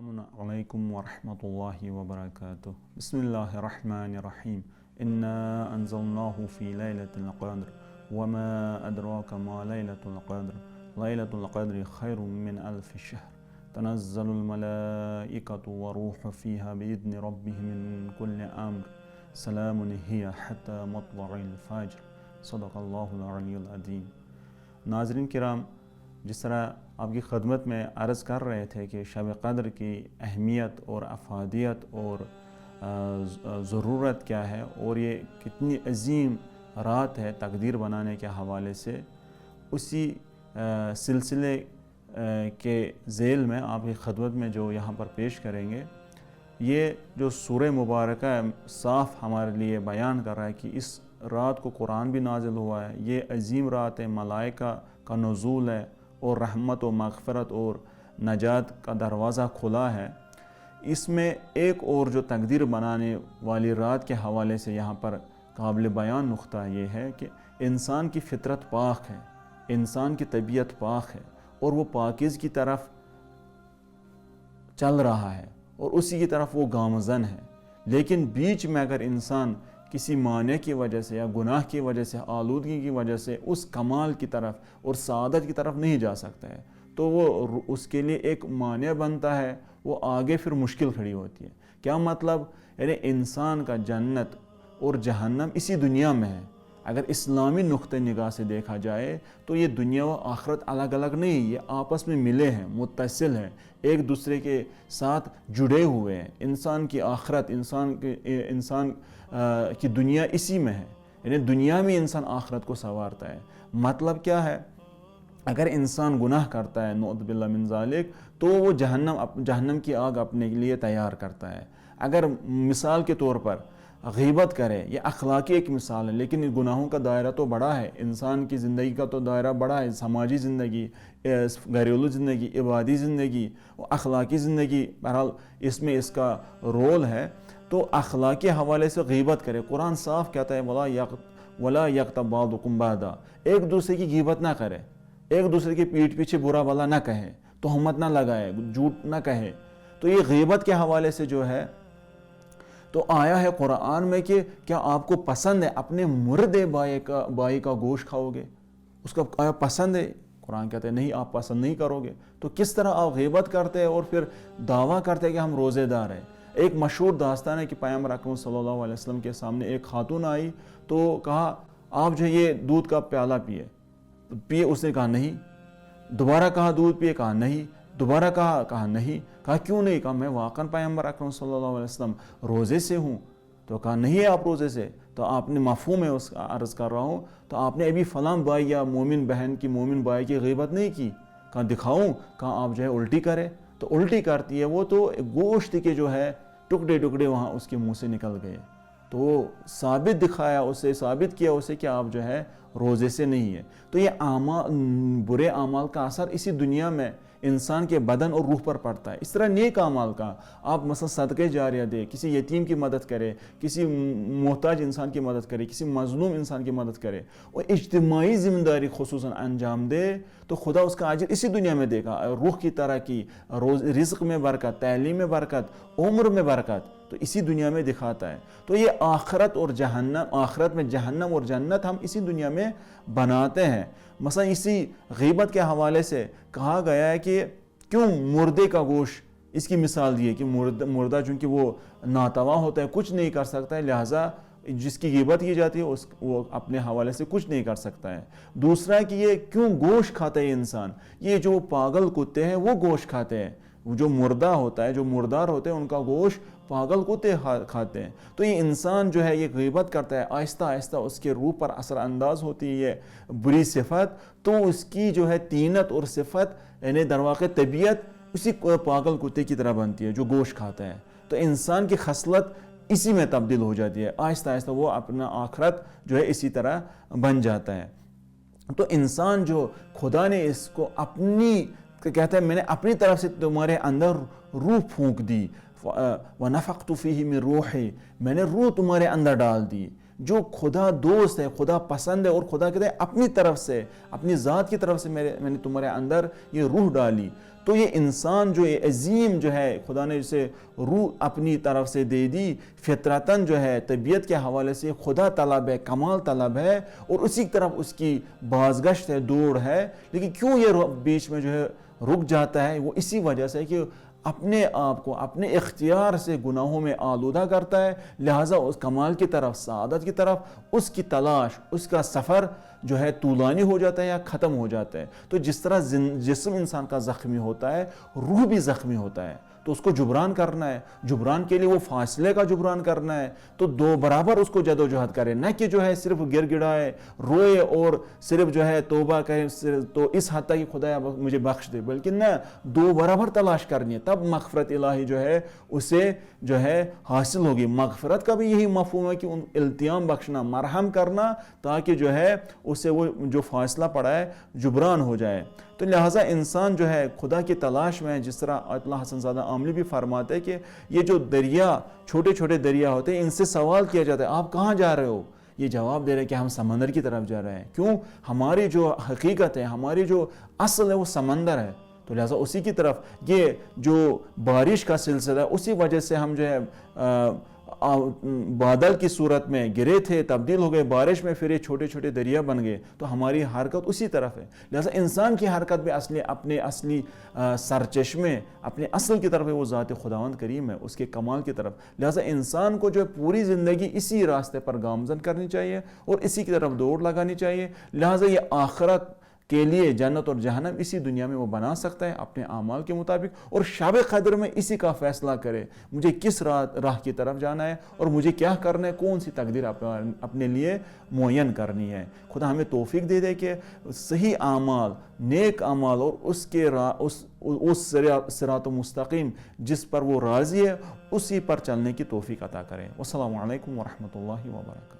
السلام علیکم ورحمۃ اللہ وبرکاتہ. بسم اللہ الرحمن الرحیم. انا انزلناه فی لیلۃ القدر وما ادراک ما لیلۃ القدر لیلۃ القدر خیر من الف شہر تنزل الملائکۃ والروح فیہا باذن ربهم من کل امر سلام ہی حتی مطلع الفجر. صدق اللہ العلی العظیم. ناظرین کرام، جس طرح آپ کی خدمت میں عرض کر رہے تھے کہ شب قدر کی اہمیت اور افادیت اور ضرورت کیا ہے اور یہ کتنی عظیم رات ہے تقدیر بنانے کے حوالے سے، اسی سلسلے کے ذیل میں آپ کی خدمت میں جو یہاں پر پیش کریں گے، یہ جو سورہ مبارکہ صاف ہمارے لیے بیان کر رہا ہے کہ اس رات کو قرآن بھی نازل ہوا ہے، یہ عظیم رات ہے، ملائکہ کا نزول ہے اور رحمت و مغفرت اور نجات کا دروازہ کھلا ہے. اس میں ایک اور جو تقدیر بنانے والی رات کے حوالے سے یہاں پر قابل بیان نقطہ یہ ہے کہ انسان کی فطرت پاک ہے، انسان کی طبیعت پاک ہے اور وہ پاکیز کی طرف چل رہا ہے اور اسی کی طرف وہ گامزن ہے. لیکن بیچ میں اگر انسان کسی معنی کی وجہ سے یا گناہ کی وجہ سے، آلودگی کی وجہ سے اس کمال کی طرف اور سعادت کی طرف نہیں جا سکتا ہے، تو وہ اس کے لیے ایک معنی بنتا ہے، وہ آگے پھر مشکل کھڑی ہوتی ہے. کیا مطلب؟ یعنی انسان کا جنت اور جہنم اسی دنیا میں ہے. اگر اسلامی نقطہ نگاہ سے دیکھا جائے تو یہ دنیا و آخرت الگ الگ نہیں، یہ آپس میں ملے ہیں، متصل ہیں، ایک دوسرے کے ساتھ جڑے ہوئے ہیں. انسان کی آخرت، انسان کی دنیا اسی میں ہے، یعنی دنیا میں انسان آخرت کو سنوارتا ہے. مطلب کیا ہے؟ اگر انسان گناہ کرتا ہے نعوذ باللہ من ذالک تو وہ جہنم کی آگ اپنے لیے تیار کرتا ہے. اگر مثال کے طور پر غیبت کرے، یہ اخلاقی ایک مثال ہے، لیکن گناہوں کا دائرہ تو بڑا ہے، انسان کی زندگی کا تو دائرہ بڑا ہے، سماجی زندگی، گھریلو زندگی، عبادی زندگی، اخلاقی زندگی، بہرحال اس میں اس کا رول ہے. تو اخلاقی حوالے سے غیبت کرے، قرآن صاف کہتا ہے وَلَا يَغْتَبْ بَعْضُكُمْ بَعْضًا، ایک دوسرے کی غیبت نہ کرے، ایک دوسرے کی پیٹھ پیچھے برا بھلا نہ کہے، تہمت نہ لگائے، جھوٹ نہ کہے. تو یہ غیبت کے حوالے سے جو ہے تو آیا ہے قرآن میں کہ کیا آپ کو پسند ہے اپنے مردے بائی کا گوشت کھاؤ گے؟ اس کا آیا پسند ہے؟ قرآن کہتے ہیں نہیں، آپ پسند نہیں کرو گے. تو کس طرح آپ غیبت کرتے ہیں اور پھر دعویٰ کرتے ہیں کہ ہم روزے دار ہیں. ایک مشہور داستان ہے کہ پیغمبر اکرم صلی اللہ علیہ وسلم کے سامنے ایک خاتون آئی تو کہا آپ جو یہ دودھ کا پیالہ پیے. اس نے کہا نہیں. دوبارہ کہا دودھ پیے، کہا نہیں. دوبارہ کہا نہیں. کہا کیوں نہیں؟ کہا میں واقعاً پیغمبر اکرم صلی اللہ علیہ وسلم روزے سے ہوں. تو کہا نہیں آپ روزے سے. تو آپ نے مفہوم ہے اس کا عرض کر رہا ہوں، تو آپ نے ابھی فلاں بھائی یا مومن بہن کی، مومن بھائی کی غیبت نہیں کی. کہا دکھاؤں؟ کہا آپ جو ہے الٹی کرے. تو الٹی کرتی ہے وہ، تو گوشت کے جو ہے ٹکڑے وہاں اس کے منہ سے نکل گئے. تو ثابت دکھایا اسے، ثابت کیا اسے کہ آپ جو ہے روزے سے نہیں ہے. تو یہ برے اعمال کا اثر اسی دنیا میں انسان کے بدن اور روح پر پڑتا ہے. اس طرح نیک اعمال کا، آپ مثلا صدقہ جاریہ دے، کسی یتیم کی مدد کرے، کسی محتاج انسان کی مدد کرے، کسی مظلوم انسان کی مدد کرے اور اجتماعی ذمہ داری خصوصاً انجام دے، تو خدا اس کا اجر اسی دنیا میں دے گا. روح کی ترقی، رزق میں برکت، تعلیم میں برکت، عمر میں برکت، تو اسی دنیا میں دکھاتا ہے. تو یہ آخرت اور جہنم، آخرت میں جہنم اور جنت ہم اسی دنیا میں بناتے ہیں. مثلا اسی غیبت کے حوالے سے کہا گیا ہے کہ کیوں مردے کا گوشت، اس کی مثال دی ہے کہ مردہ چونکہ وہ ناتواں ہوتا ہے، کچھ نہیں کر سکتا ہے، لہٰذا جس کی غیبت کی جاتی ہے وہ اپنے حوالے سے کچھ نہیں کر سکتا ہے. دوسرا کہ یہ کیوں گوشت کھاتا ہے انسان، یہ جو پاگل کتے ہیں وہ گوشت کھاتے ہیں، جو مردہ ہوتا ہے، جو مردار ہوتے ہیں ان کا گوشت پاگل کتے کھاتے ہیں. تو یہ انسان جو ہے یہ غیبت کرتا ہے، آہستہ آہستہ اس کے روح پر اثر انداز ہوتی ہے یہ بری صفت، تو اس کی جو ہے طینت اور صفت یعنی در واقع طبیعت اسی پاگل کتے کی طرح بنتی ہے جو گوشت کھاتا ہے. تو انسان کی خصلت اسی میں تبدیل ہو جاتی ہے، آہستہ آہستہ وہ اپنا آخرت جو ہے اسی طرح بن جاتا ہے. تو انسان جو خدا نے اس کو اپنی کہتا ہے میں نے اپنی طرف سے تمہارے اندر روح پھونک دی، وَنَفَخْتُ فِيهِ مِن رُوحِي، میں نے روح تمہارے اندر ڈال دی. جو خدا دوست ہے, خدا پسند ہے, اور خدا کہتے ہیں اپنی طرف سے, اپنی ذات کی طرف سے میں نے تمہارے اندر یہ روح ڈالی. تو یہ انسان جو یہ عظیم جو ہے خدا نے جسے روح اپنی طرف سے دے دی, فطرتاً جو ہے طبیعت کے حوالے سے خدا طلب ہے, کمال طلب ہے, اور اسی کی طرف اس کی بازگشت ہے, دوڑ ہے. لیکن کیوں یہ بیچ میں جو ہے رک جاتا ہے؟ وہ اسی وجہ سے کہ اپنے آپ کو اپنے اختیار سے گناہوں میں آلودہ کرتا ہے, لہٰذا اس کمال کی طرف, سعادت کی طرف اس کی تلاش, اس کا سفر جو ہے طولانی ہو جاتا ہے یا ختم ہو جاتا ہے. تو جس طرح جسم انسان کا زخمی ہوتا ہے, روح بھی زخمی ہوتا ہے, تو اس کو جبران کرنا ہے. جبران کے لیے وہ فاصلے کا جبران کرنا ہے, تو دو برابر اس کو جد و جہد کرے, نہ کہ جو ہے صرف گر گڑائے, روئے اور صرف جو ہے توبہ کہے تو اس حد تک کہ خدایا مجھے بخش دے, بلکہ نہ, دو برابر تلاش کرنی ہے, تب مغفرت الہی جو ہے اسے جو ہے حاصل ہوگی. مغفرت کا بھی یہی مفہوم ہے کہ ان التیام بخشنا, مرحم کرنا, تاکہ جو ہے اسے وہ جو فاصلہ پڑا ہے جبران ہو جائے. تو لہٰذا انسان جو ہے خدا کی تلاش میں, جس طرح آیت اللہ حسن زادہ عاملی بھی فرماتے ہیں کہ یہ جو دریا, چھوٹے چھوٹے دریا ہوتے ہیں, ان سے سوال کیا جاتا ہے آپ کہاں جا رہے ہو؟ یہ جواب دے رہے ہیں کہ ہم سمندر کی طرف جا رہے ہیں. کیوں؟ ہماری جو حقیقت ہے, ہماری جو اصل ہے وہ سمندر ہے. تو لہٰذا اسی کی طرف یہ جو بارش کا سلسلہ ہے, اسی وجہ سے ہم جو ہے بادل کی صورت میں گرے تھے, تبدیل ہو گئے بارش میں, پھر یہ چھوٹے چھوٹے دریا بن گئے. تو ہماری حرکت اسی طرف ہے. لہٰذا انسان کی حرکت بھی اپنے اصلی سرچشمے, اپنے اصل کی طرف ہے, وہ ذات خداوند کریم ہے, اس کے کمال کی طرف. لہٰذا انسان کو جو ہے پوری زندگی اسی راستے پر گامزن کرنی چاہیے اور اسی کی طرف دوڑ لگانی چاہیے. لہٰذا یہ آخرت کے لیے جنت اور جہنم اسی دنیا میں وہ بنا سکتا ہے اپنے اعمال کے مطابق, اور شب قدر میں اسی کا فیصلہ کرے مجھے کس راہ کی طرف جانا ہے اور مجھے کیا کرنا ہے, کون سی تقدیر اپنے لیے معین کرنی ہے. خدا ہمیں توفیق دے دے کہ صحیح اعمال, نیک اعمال اور اس صراط مستقیم جس پر وہ راضی ہے اسی پر چلنے کی توفیق عطا کریں. والسلام علیکم ورحمۃ اللہ وبرکاتہ.